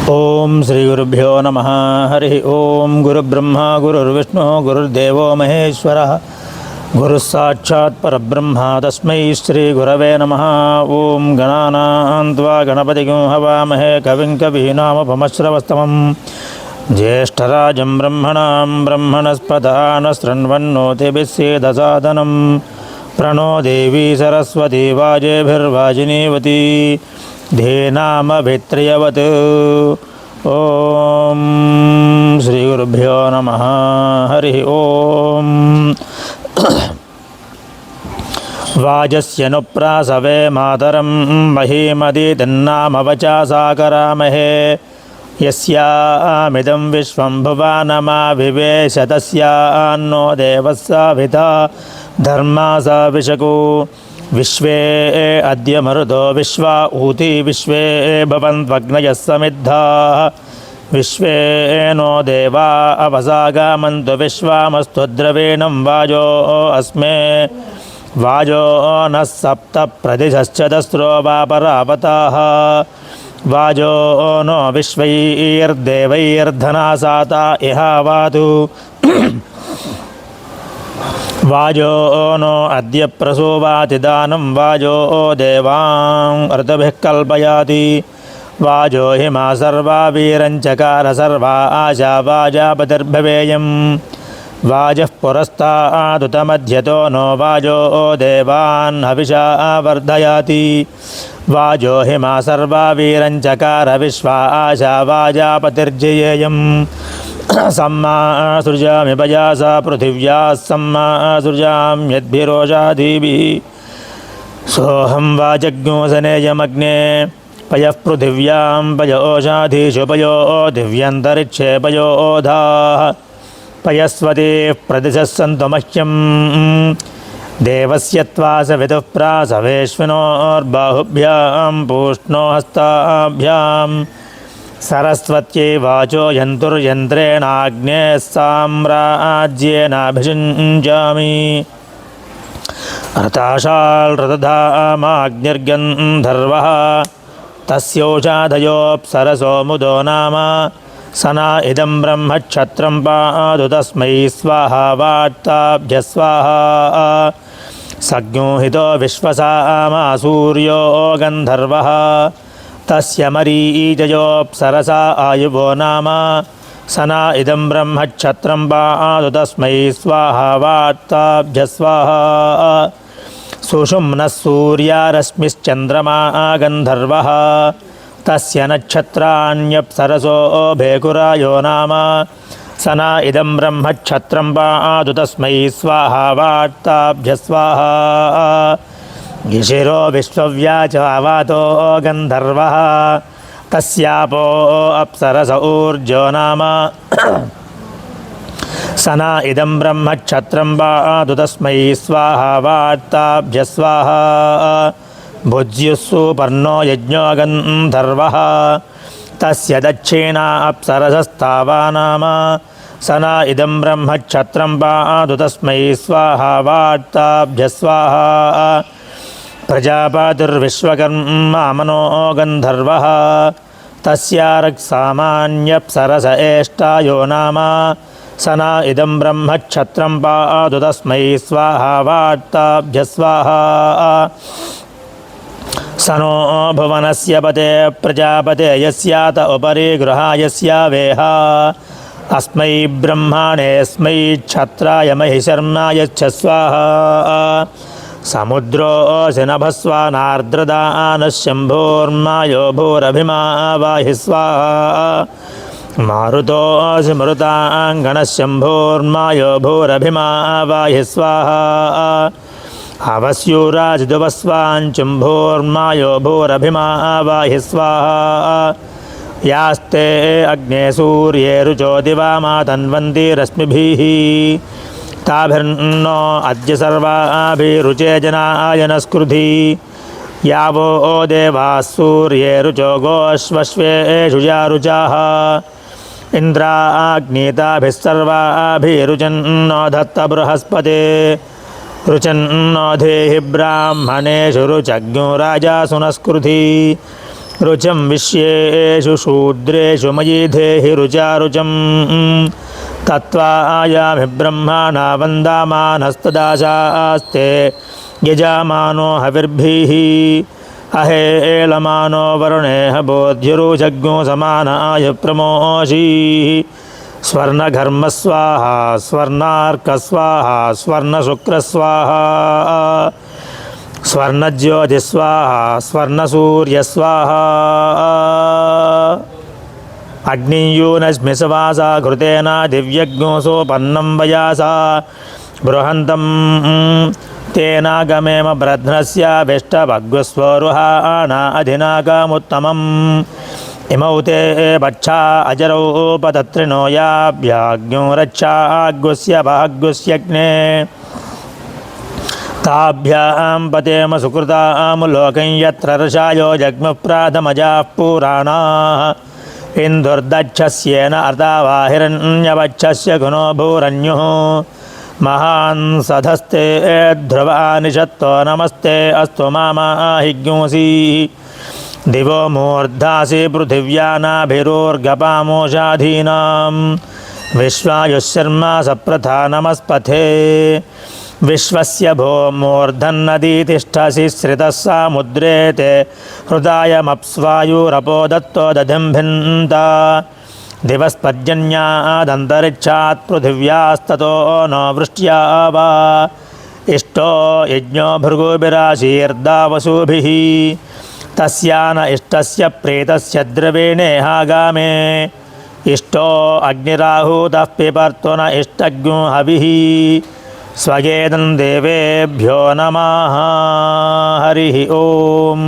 ओम श्री गुरुभ्यो नमः। हरि ओम। गुरुब्रह्मा गुरुर्विष्णु गुरुर्देवो महेश्वरः गुरुस्साक्षात् परब्रह्म तस्मै श्री गुरवे नमः। ओम गणानां त्वा गणपतिं हवामहे कविं कवीनामुपमश्रवस्तमं ज्येष्ठराजं ब्रह्मणां ब्रह्मणस्पदान शृण्वन्नोतिभिस्सेदसादनं प्रणो देवी सरस्वती वाजेभिर्वाजिनीवती धेनामभित्र्यवत्। ओम श्री गुरुभ्यो नमः। हरि ओम। वाजस्यनुप्रासवे मातरं महीमदीतिन्नामवचा साकरामहे यस्यामिदं विश्वं भुवनमाविवेश तस्यान्नो देवस्साभिता धर्मा सा विशकु विश्वे अद्य मरुतो विश्वा ऊती विश्वे भवन्त्वग्नयः समिद्धाः विश्वे नो देवा अवसागामन्तु विश्वामस्तु द्रवीणं वाजो अस्मे वाजो नः सप्त प्रतिशश्चतस्रो वापरावताः वाजो नो विश्वैर्देवैर्धना साता इह वातु वाजो नो अद्य प्रसूवाति दानं वाजो देवां ऋतुभिः कल्पयाति वाजो हिमा सर्वा वीरञ्चकार सर्वा आशा वाजापतिर्भवेयं वाजः पुरस्तादुतमध्यतो नो वाजो देवान् हविषा वर्धयाति वाजो हिमा सर्वा वीरञ्चकार विश्वा आशा वाजापतिर्जयेयं सम्मा सृजामि पयासा पृथिव्याः सम्मा सृजाम्यद्भिरोषाधीभिः सोऽहं वाजज्ञोसनेयमग्ने पयः पृथिव्यां पय ओषाधीषु पयो दिव्यन्तरिक्षे पयोधाः पयस्वतीः प्रदिशः सन्तु मह्यं देवस्य त्वा सवितुः प्रासवेश्विनोर्बाहुभ्यां पूष्णो हस्ताभ्यां सरस्वत्यै वाचो यन्तुर्यन्त्रेणाग्नेः साम्राज्येनाभिषिञ्जामि रताशाल्रतधामाग्निर्गन्धर्वः तस्योषाधयोऽप्सरसो मुदो नाम सना इदं ब्रह्मक्षत्रं पादु तस्मै स्वाहा वार्ताभ्य स्वाहा सज्ञोहितो विश्वसामा सूर्यो गन्धर्वः तस्य मरीचयोऽप्सरसा आयुवो नाम सना इदं ब्रह्मक्षत्रं पादु तस्मै स्वाहा वार्ताभ्य स्वाहा सुषुम्नः सूर्यारश्मिश्चन्द्रमा गन्धर्वः तस्य नक्षत्राण्यप्सरसो भेकुरायो नाम सना इदं ब्रह्मक्षत्रं पादु तस्मै स्वाहा वार्ताभ्य स्वाहा गिशिरो विश्वव्याचावातो गन्धर्वः तस्यापो अप्सरस ऊर्जो नाम सना इदं ब्रह्मक्षत्रं पादु तस्मै स्वाहा वार्ताभ्य स्वाहा भुज्युः सुपर्णो यज्ञो गन्धर्वः तस्य दक्षिणा अप्सरसस्तावा नाम सना इदं ब्रह्मक्षत्रं पादु तस्मै स्वाहा वार्ताभ्य स्वाहा प्रजापतिर्विश्वकर्मा मनो गन्धर्वः तस्यारक्सामान्यप्सरस एष्टायो नाम सना इदं ब्रह्मक्षत्रं पादु तस्मै स्वाहा वार्ताभ्य स्वाहा सनो भुवनस्य पते प्रजापते यस्यात उपरि गृहायस्यावेह अस्मै ब्रह्माणेऽस्मै क्षत्राय महिशर्माय च स्वाहा समुद्रोऽसि नभस्वानार्द्रदानः शम्भोर्मायो भूरभिमा वाहि स्वाहा मारुतोऽसि मरुताङ्गणः शम्भोर्मायो भूरभिमा वाहि स्वाहा अवस्यूराजिदुवस्वाञ्चुम्भोर्मायो भूरभिमा वाहि स्वाहा यास्ते अग्ने सूर्ये रुचो दिवा मातन्वन्ति रश्मिभिः ताभिर्नो अद्य सर्वाभिरुचे जनाय नस्कृधि यावो देवाः सूर्ये रुचो गोश्वश्वेषु यारुचाः इन्द्राग्नीताभिः सर्वाभिरुचन्नो धत्त बृहस्पते रुचन्नो धेहि ब्राह्मणेषु रुचज्ञो राजा सुनस्कृधि రుచం విశ్యేషు శూద్రేషు మయీ దేహి రుచారుచం తత్వాయామి బ్రహ్మణా వందామానస్తదాశాస్తే యజమానో హవిర్భిః అహేళమానో వరుణేః బోధ్యురుచగ్నో సమానాయ ప్రమోషీ స్వర్ణఘర్మ స్వాహ స్వర్ణార్క స్వాహ స్వర్ణశుక్ర స్వాహ స్వర్ణజ్యోతి స్వాహ స్వర్ణసూర్య స్వాహ అగ్నియూనస్మిసవాస ఘృతేన దివ్యజ్ఞోసోపన్నం వయాస బృహంతం తేనాగమేమ బ్రధ్నస్య విష్టభగ్వస్వరుహాణ అధినాగముత్తమం ఇమౌ తే పక్షా అజరౌపతత్రిణో యాభ్యాజ్ఞో రక్షాగ్వస్య భాగ్వస్యగ్నే తాభ్యాం పతేమ సుకృతాం లోకం యత్ర రషాయో జగ్మప్రాథమజాః పురాణాః ఇందుర్దక్షస్యేన అర్తావాహిరణ్యవక్షస్య గుణో భూరణ్యుః మహాన్ సధస్తే ధ్రువా నిషత్తో నమస్తే అస్తు మామాహిజ్ఞోసి దివో మూర్ధాసి పృథివ్యానాభిరోర్గపామోషాధీనాం విశ్వాయుశర్మ సప్రథా నమస్పథే విశ్వస్య భూమూర్ధన్నదీ తిష్టసి శ్రితः సాముద్రే తే హృదాయమప్స్వాయురపో దత్తో దధింభిన్త దివస్పర్జన్యాదంతరిక్షాత్ పృథివ్యాస్తతో नो వృష్ట్యా వా ఇష్టో యజ్ఞో భృగుభిరాశీర్దావసుభిః తస్యాన ఇష్టస్య ప్రేతస్య ద్రవేణేహాగామే ఇష్టో అగ్నిరాహూతః పిబర్తున ఇష్టజ్ఞో హవిః స్వగేదం దేవేభ్యో నమః హరి ఓం.